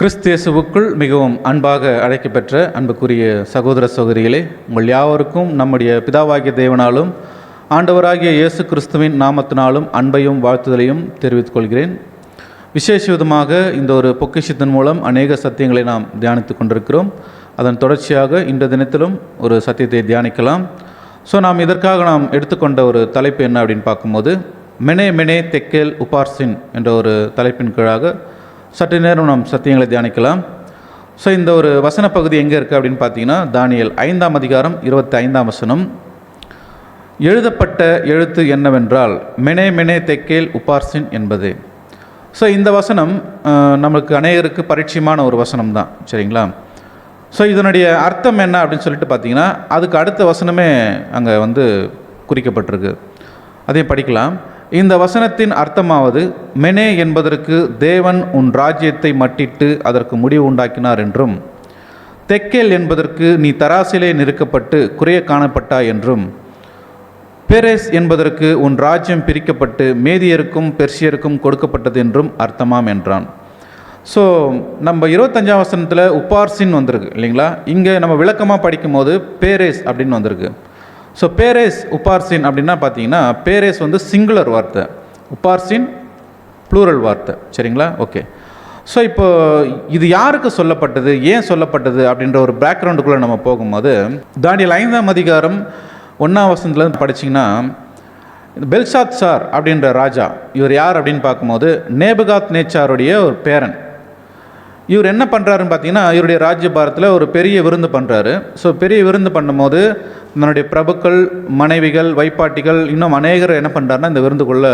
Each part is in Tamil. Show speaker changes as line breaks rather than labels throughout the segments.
கிறிஸ்தியேசுவுக்குள் மிகவும் அன்பாக அழைக்கப்பெற்ற அன்புக்குரிய சகோதர சகோதரிகளே, உங்கள் யாவருக்கும் நம்முடைய பிதாவாகிய தேவனாலும் ஆண்டவராகிய இயேசு கிறிஸ்துவின் நாமத்தினாலும் அன்பையும் வாழ்த்துதலையும் தெரிவித்துக் கொள்கிறேன். விசேஷ விதமாக இந்த ஒரு பொக்கிஷத்தின் மூலம் அநேக சத்தியங்களை நாம் தியானித்து கொண்டிருக்கிறோம். அதன் தொடர்ச்சியாக இந்த தினத்திலும் ஒரு சத்தியத்தை தியானிக்கலாம். நாம் இதற்காக எடுத்துக்கொண்ட ஒரு தலைப்பு என்ன அப்படின்னு பார்க்கும்போது, மெனே மெனே தெக்கேல் உபார்சின் என்ற ஒரு தலைப்பின் கீழாக சற்று நேரம் நாம் சத்தியங்களை தியானிக்கலாம். இந்த ஒரு வசன பகுதி எங்கே இருக்குது அப்படின்னு பார்த்தீங்கன்னா, தானியேல் 5ஆம் அதிகாரம் 25ஆம் வசனம். எழுதப்பட்ட எழுத்து என்னவென்றால் மெனே மெனே தெக்கேல் உபார்சின் என்பது. இந்த வசனம் நமக்கு அநேகருக்கு பரிட்சயமான ஒரு வசனம் தான், சரிங்களா? இதனுடைய அர்த்தம் என்ன அப்படின்னு சொல்லிட்டு பார்த்தீங்கன்னா, அதுக்கு அடுத்த வசனமே அங்கே குறிக்கப்பட்டிருக்கு. அதையும் படிக்கலாம். இந்த வசனத்தின் அர்த்தமாவது, மெனே என்பதற்கு தேவன் உன் ராஜ்யத்தை மட்டிட்டு அதற்கு முடிவு உண்டாக்கினார் என்றும், தெக்கேல் என்பதற்கு நீ தராசிலே நிறுக்கப்பட்டு குறைய காணப்பட்டாய் என்றும், பெரேஸ் என்பதற்கு உன் ராஜ்யம் பிரிக்கப்பட்டு மேதியருக்கும் பெர்சியருக்கும் கொடுக்கப்பட்டது என்றும் அர்த்தமாம் என்றான். நம்ம 25ஆம் வசனத்தில் உபார்சின் வந்திருக்கு இல்லைங்களா? இங்கே நம்ம விளக்கமாக படிக்கும் போது பேரேஸ் அப்படின்னு வந்திருக்கு. பேரேஸ் உபார்சின் அப்படின்னா பார்த்தீங்கன்னா, பேரேஸ் சிங்குலர் வார்த்தை, உபார்சின் ப்ளூரல் வார்த்தை, சரிங்களா? ஓகே. இப்போ இது யாருக்கு சொல்லப்பட்டது, ஏன் சொல்லப்பட்டது அப்படின்ற ஒரு பேக்ரவுண்டுக்குள்ளே நம்ம போகும்போது, தானியேல் 5ஆம் அதிகாரம் 1ஆம் வசனத்துலேருந்து படிச்சிங்கன்னா, பெல்ஷாத்சார் அப்படின்ற ராஜா, இவர் யார் அப்படின்னு பார்க்கும்போது நேபுகாத் நேச்சாருடைய ஒரு பேரன். இவர் என்ன பண்ணுறாருன்னு பார்த்தீங்கன்னா, இவருடைய ராஜ்யபாரத்தில் ஒரு பெரிய விருந்து பண்ணுறாரு. பெரிய விருந்து பண்ணும்போது தன்னுடைய பிரபுக்கள், மனைவிகள், வைப்பாட்டிகள், இன்னும் அநேகர் என்ன பண்ணுறாருன்னா இந்த விருந்துக்குள்ளே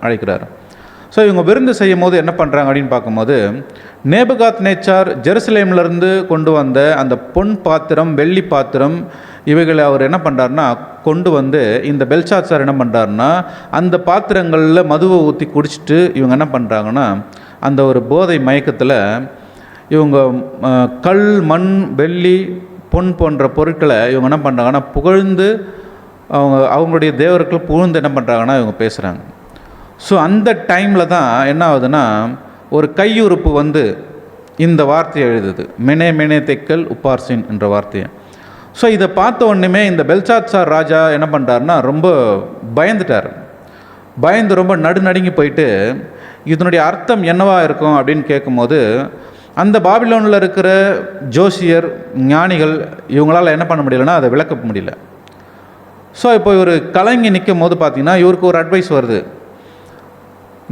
அழைக்கிறார். இவங்க விருந்து செய்யும் போது என்ன பண்ணுறாங்க அப்படின்னு பார்க்கும்போது, நேபுகாத் நேச்சார் ஜெருசலேமிலிருந்து கொண்டு வந்த அந்த பொன் பாத்திரம், வெள்ளி பாத்திரம், இவைகளை அவர் என்ன பண்ணுறாருன்னா கொண்டு இந்த பெல்ஷாத்சார் என்ன பண்ணுறாருன்னா அந்த பாத்திரங்களில் மதுவை ஊற்றி குடிச்சிட்டு இவங்க என்ன பண்ணுறாங்கன்னா, அந்த ஒரு போதை மயக்கத்தில் இவங்க கல், மண், வெள்ளி, பொன் போன்ற பொருட்களை இவங்க என்ன பண்ணுறாங்கன்னா புகழ்ந்து அவங்களுடைய தேவர்கள் புகழ்ந்து என்ன பண்ணுறாங்கன்னா இவங்க பேசுகிறாங்க. அந்த டைமில் தான் என்ன ஆகுதுன்னா, ஒரு கையுறுப்பு இந்த வார்த்தையை எழுதுது, மெனே மெனே தெக்கேல் உபார்சின் என்ற வார்த்தையை. இதை பார்த்த உடனே இந்த பெல்ஷாத்சார் ராஜா என்ன பண்ணுறாருன்னா ரொம்ப பயந்துட்டார். பயந்து ரொம்ப நடுநடுங்கி போயிட்டு, இதனுடைய அர்த்தம் என்னவா இருக்கும் அப்படின்னு கேட்கும்போது, அந்த பாபிலோனில் இருக்கிற ஜோசியர், ஞானிகள், இவங்களால் என்ன பண்ண முடியலன்னா அதை விளக்க முடியல. இப்போ இவர் கலங்கி நிற்கும் போது பார்த்தீங்கன்னா, இவருக்கு ஒரு அட்வைஸ் வருது.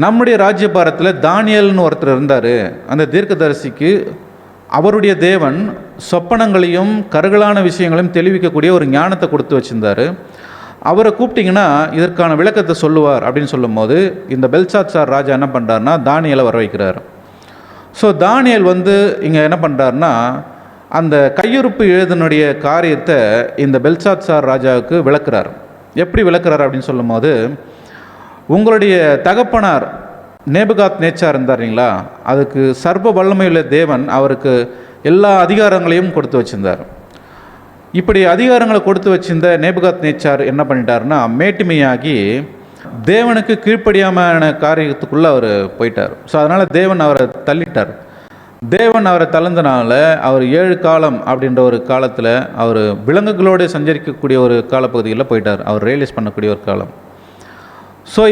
நம்முடைய ராஜ்யபாரத்தில் தானியேல்னு ஒருத்தர் இருந்தார். அந்த தீர்க்கதரிசிக்கு அவருடைய தேவன் சொப்பனங்களையும் கருகலான விஷயங்களையும் தெளிவிக்கக்கூடிய ஒரு ஞானத்தை கொடுத்து வச்சுருந்தார். அவரை கூப்பிட்டிங்கன்னா இதற்கான விளக்கத்தை சொல்லுவார் அப்படின்னு சொல்லும் போது, இந்த பெல்ஷாத்சார் ராஜா என்ன பண்ணுறாருன்னா தானியேலை வர வைக்கிறார். தானியேல் இங்கே என்ன பண்ணுறாருன்னா அந்த கையுறுப்பு எழுதினுடைய காரியத்தை இந்த பெல்ஷாத்சார் ராஜாவுக்கு விளக்குறார். எப்படி விளக்குறார் அப்படின்னு சொல்லும் போது, உங்களுடைய தகப்பனார் நேபுகாத் நேச்சார் இருந்தார் இல்லைங்களா, அதுக்கு சர்வ வல்லமையுள்ள தேவன் அவருக்கு எல்லா அதிகாரங்களையும் கொடுத்து வச்சிருந்தார். இப்படி அதிகாரங்களை கொடுத்து வச்சிருந்த நேபுகாத் நேச்சார் என்ன பண்ணிட்டாருன்னா மேட்டுமையாகி தேவனுக்கு கீழ்ப்படியாமான காரியத்துக்குள்ளே அவர் போயிட்டார். அதனால் தேவன் அவரை தள்ளிட்டார். தேவன் அவரை தள்ளந்தனால அவர் 7 காலம் அப்படின்ற ஒரு காலத்தில் அவர் விலங்குகளோடு சஞ்சரிக்கக்கூடிய ஒரு காலப்பகுதியில் போயிட்டார். அவர் ரியலைஸ் பண்ணக்கூடிய ஒரு காலம்.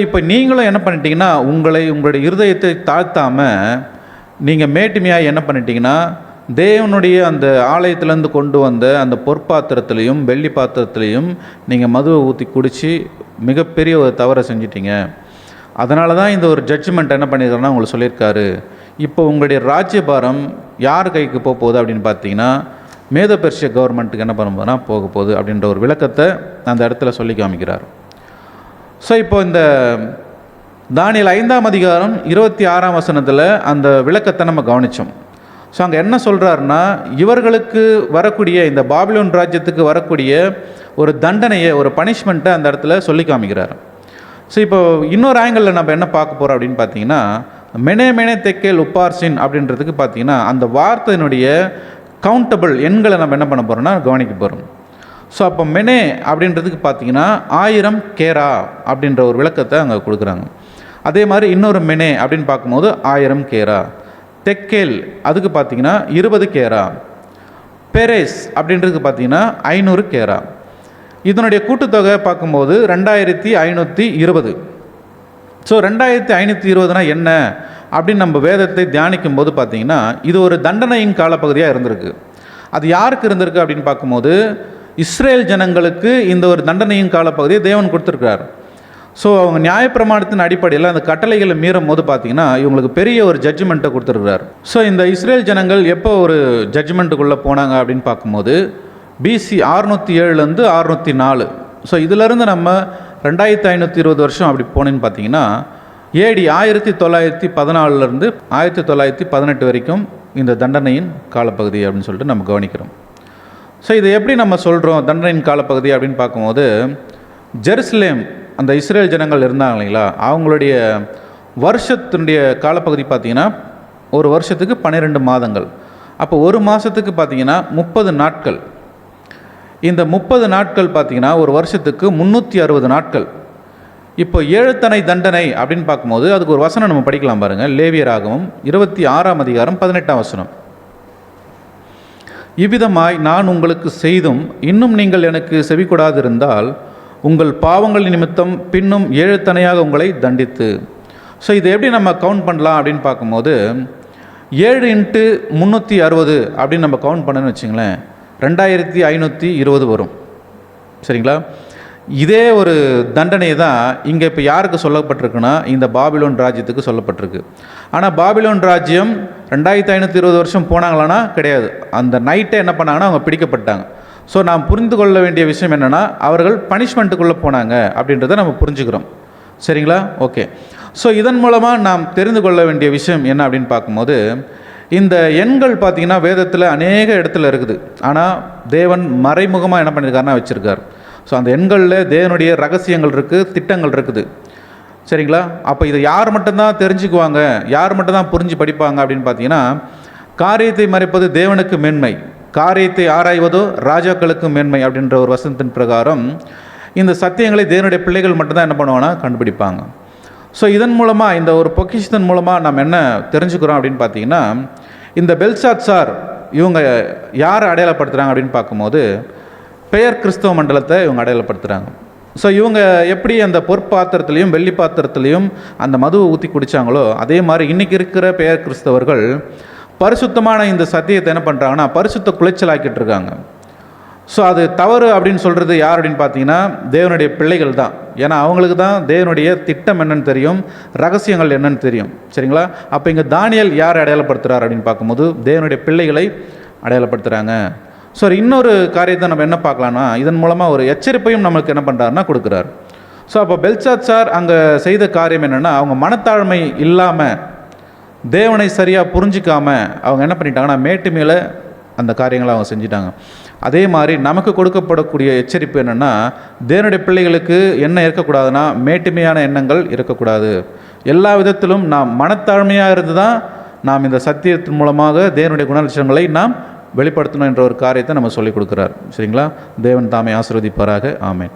இப்போ நீங்களும் என்ன பண்ணிட்டீங்கன்னா, உங்களுடைய இருதயத்தை தாழ்த்தாமல் நீங்கள் மேட்டுமையாக என்ன பண்ணிட்டீங்கன்னா, தேவனுடைய அந்த ஆலயத்திலேருந்து கொண்டு வந்த அந்த பொற்பாத்திரத்துலேயும் வெள்ளி பாத்திரத்துலேயும் நீங்கள் மதுவை ஊற்றி குடித்து மிகப்பெரிய ஒரு தவறை செஞ்சிட்டீங்க. அதனால தான் இந்த ஒரு ஜட்ஜ்மெண்ட் என்ன பண்ணியிருக்காருன்னா உங்களுக்கு சொல்லியிருக்காரு. இப்போ உங்களுடைய ராஜ்யபாரம் யார் கைக்கு போக போகுது அப்படின்னு பார்த்தீங்கன்னா, மேத பெர்ஷிய கவர்மெண்ட்டுக்கு என்ன பண்ண போதுன்னா போக போகுது அப்படின்ற ஒரு விளக்கத்தை அந்த இடத்துல சொல்லி காமிக்கிறார். இப்போ இந்த தானியேல் 5ஆம் அதிகாரம் 26ஆம் வசனத்தில் அந்த விளக்கத்தை நம்ம கவனித்தோம். அங்கே என்ன சொல்கிறாருன்னா, இவர்களுக்கு வரக்கூடிய இந்த பாபிலோன் ராஜ்யத்துக்கு வரக்கூடிய ஒரு தண்டனையை, ஒரு பனிஷ்மெண்ட்டை அந்த இடத்துல சொல்லி காமிக்கிறார். இப்போ இன்னொரு ஆங்கிளில் நம்ம என்ன பார்க்க போகிறோம் அப்படின்னு பார்த்தீங்கன்னா, மெனே மெனே தெக்கேல் உபார்சின் அப்படின்றதுக்கு பார்த்தீங்கன்னா அந்த வார்த்தையினுடைய கவுண்டபிள் எண்களை நம்ம என்ன பண்ண போகிறோம்னா கவனிக்க போகிறோம். அப்போ மெனே அப்படின்றதுக்கு பார்த்தீங்கன்னா 1000 கேரா அப்படின்ற ஒரு விளக்கத்தை அங்கே கொடுக்குறாங்க. அதே மாதிரி இன்னொரு மெனே அப்படின்னு பார்க்கும்போது 1000 கேரா. தெக்கேல் அதுக்கு பார்த்தீங்கன்னா 20 கேரா. பெரேஸ் அப்படின்றதுக்கு பார்த்தீங்கன்னா 500 கேரா. இதனுடைய கூட்டுத்தொகை பார்க்கும்போது 2520. ஸோ 2520னா என்ன அப்படின்னு நம்ம வேதத்தை தியானிக்கும் போது பார்த்தீங்கன்னா இது ஒரு தண்டனையின் காலப்பகுதியாக இருந்திருக்கு. அது யாருக்கு இருந்திருக்கு அப்படின்னு பார்க்கும்போது இஸ்ரேல் ஜனங்களுக்கு இந்த ஒரு தண்டனையின் காலப்பகுதியை தேவன் கொடுத்துருக்கிறார். ஸோ அவங்க நியாயப்பிரமாணத்தின் அடிப்படையில் அந்த கட்டளைகளை மீறும் போது பார்த்தீங்கன்னா இவங்களுக்கு பெரிய ஒரு ஜட்ஜ்மெண்ட்டை கொடுத்துருக்கிறார். ஸோ இந்த இஸ்ரேல் ஜனங்கள் எப்போ ஒரு ஜட்ஜ்மெண்ட்டுக்குள்ளே போனாங்க அப்படின்னு பார்க்கும்போது BC 607 604. ஸோ இதிலேருந்து நம்ம 2520 வருஷம் அப்படி போனேன்னு பார்த்தீங்கன்னா AD 1914 1918 வரைக்கும் இந்த தண்டனையின் காலப்பகுதி அப்படின்னு சொல்லிட்டு நம்ம கவனிக்கிறோம். ஸோ இதை எப்படி நம்ம சொல்கிறோம் தண்டனையின் காலப்பகுதி அப்படின்னு பார்க்கும்போது ஜெருசலேம் அந்த இஸ்ரேல் ஜனங்கள் இருந்தாங்க இல்லைங்களா, அவங்களுடைய வருஷத்தினுடைய காலப்பகுதி பார்த்திங்கன்னா ஒரு வருஷத்துக்கு 12 மாதங்கள். அப்போ ஒரு மாதத்துக்கு பார்த்திங்கன்னா 30 நாட்கள். இந்த 30 நாட்கள் பார்த்திங்கன்னா ஒரு வருஷத்துக்கு 360 நாட்கள். இப்போ 7 தனை தண்டனை அப்படின்னு பார்க்கும்போது அதுக்கு ஒரு வசனம் நம்ம படிக்கலாம் பாருங்கள். லேவியராகமம் 26ஆம் அதிகாரம் 18ஆம் வசனம். இவ்விதமாய் நான் உங்களுக்கு செய்தும் இன்னும் நீங்கள் எனக்கு செவிகொடாதிருந்தால் உங்கள் பாவங்கள் நிமித்தம் பின்னும் 7 தனையாக உங்களை தண்டித்து. ஸோ இதை எப்படி நம்ம கவுண்ட் பண்ணலாம் அப்படின்னு பார்க்கும்போது 7 × 360 அப்படின்னு நம்ம கவுண்ட் பண்ணணும்னு வச்சுங்களேன் 2520 வரும். சரிங்களா? இதே ஒரு தண்டனை தான் இங்கே இப்போ யாருக்கு சொல்லப்பட்டிருக்குன்னா இந்த பாபிலோன் ராஜ்யத்துக்கு சொல்லப்பட்டிருக்கு. ஆனால் பாபிலோன் ராஜ்யம் 2520 வருஷம் போனாங்களான்னா கிடையாது. அந்த நைட்டே என்ன பண்ணாங்கன்னா அவங்க பிடிக்கப்பட்டாங்க. ஸோ நாம் புரிந்து கொள்ள வேண்டிய விஷயம் என்னென்னா அவர்கள் பனிஷ்மெண்ட்டுக்குள்ளே போனாங்க அப்படின்றத நம்ம புரிஞ்சுக்கிறோம். சரிங்களா? ஓகே. ஸோ இதன் மூலமாக நாம் தெரிந்து கொள்ள வேண்டிய விஷயம் என்ன அப்படின்னு பார்க்கும்போது இந்த எண்கள் பார்த்திங்கன்னா வேதத்தில் அநேக இடத்துல இருக்குது. ஆனால் தேவன் மறைமுகமாக என்ன பண்ணியிருக்காருன்னா வச்சுருக்கார். ஸோ அந்த எண்களில் தேவனுடைய ரகசியங்கள் இருக்குது, திட்டங்கள் இருக்குது. சரிங்களா? அப்போ இதை யார் மட்டும்தான் தெரிஞ்சுக்குவாங்க, யார் மட்டும்தான் புரிஞ்சு படிப்பாங்க அப்படின்னு பார்த்தீங்கன்னா காரியத்தை மறைப்பது தேவனுக்கு மேன்மை, காரியத்தை ஆராய்வதோ ராஜாக்களுக்கு மேன்மை அப்படின்ற ஒரு வசனத்தின் பிரகாரம் இந்த சத்தியங்களை தேவனுடைய பிள்ளைகள் மட்டும்தான் என்ன பண்ணுவாங்கன்னா கண்டுபிடிப்பாங்க. ஸோ இதன் மூலமாக இந்த ஒரு பொக்கிஷத்தின் மூலமாக நம்ம என்ன தெரிஞ்சுக்கிறோம் அப்படின்னு பார்த்தீங்கன்னா இந்த பெல்சாத்சார் இவங்க யாரை அடையாளப்படுத்துகிறாங்க அப்படின்னு பார்க்கும்போது பெயர் கிறிஸ்தவ மண்டலத்தை இவங்க அடையாளப்படுத்துகிறாங்க. ஸோ இவங்க எப்படி அந்த பொற்பாத்திரத்துலேயும் வெள்ளி பாத்திரத்துலேயும் அந்த மதுவை ஊற்றி குடித்தாங்களோ அதே மாதிரி இன்றைக்கி இருக்கிற பெயர் கிறிஸ்தவர்கள் பரிசுத்தமான இந்த சத்தியத்தை என்ன பண்ணுறாங்கன்னா பரிசுத்த குலைச்சலாக்கிட்டு இருக்காங்க. ஸோ அது தவறு அப்படின்னு சொல்கிறது யார் அப்படின்னு பார்த்தீங்கன்னா தேவனுடைய பிள்ளைகள் தான். ஏன்னா அவங்களுக்கு தான் தேவனுடைய திட்டம் என்னன்னு தெரியும், ரகசியங்கள் என்னன்னு தெரியும். சரிங்களா? அப்போ இங்கே தானியேல் யார் அடையாளப்படுத்துகிறார் அப்படின்னு பார்க்கும்போது தேவனுடைய பிள்ளைகளை அடையாளப்படுத்துகிறாங்க. ஸோ இன்னொரு காரியத்தை நம்ம என்ன பார்க்கலான்னா இதன் மூலமாக ஒரு எச்சரிப்பையும் நம்மளுக்கு என்ன பண்ணுறாருன்னா கொடுக்குறார். ஸோ அப்போ பெல்சாத்சார் அங்கே செய்த காரியம் என்னென்னா அவங்க மனத்தாழ்மை இல்லாமல் தேவனை சரியாக புரிஞ்சிக்காமல் அவங்க என்ன பண்ணிட்டாங்கன்னா மேட்டு மேலே அந்த காரியங்களை அவங்க செஞ்சிட்டாங்க. அதே மாதிரி நமக்கு கொடுக்கப்படக்கூடிய எச்சரிப்பு என்னென்னா தேவனுடைய பிள்ளைகளுக்கு என்ன இருக்கக்கூடாதுன்னா மேட்டுமையான எண்ணங்கள் இருக்கக்கூடாது. எல்லா விதத்திலும் நாம் மனத்தாழ்மையாக இருந்து தான் நாம் இந்த சத்தியத்தின் மூலமாக தேவனுடைய குணலட்சணங்களை நாம் வெளிப்படுத்தணும் என்ற ஒரு காரியத்தை நம்ம சொல்லிக் கொடுக்குறார். சரிங்களா? தேவன் தாமே ஆசீர்வதிப்பாராக. ஆமென்.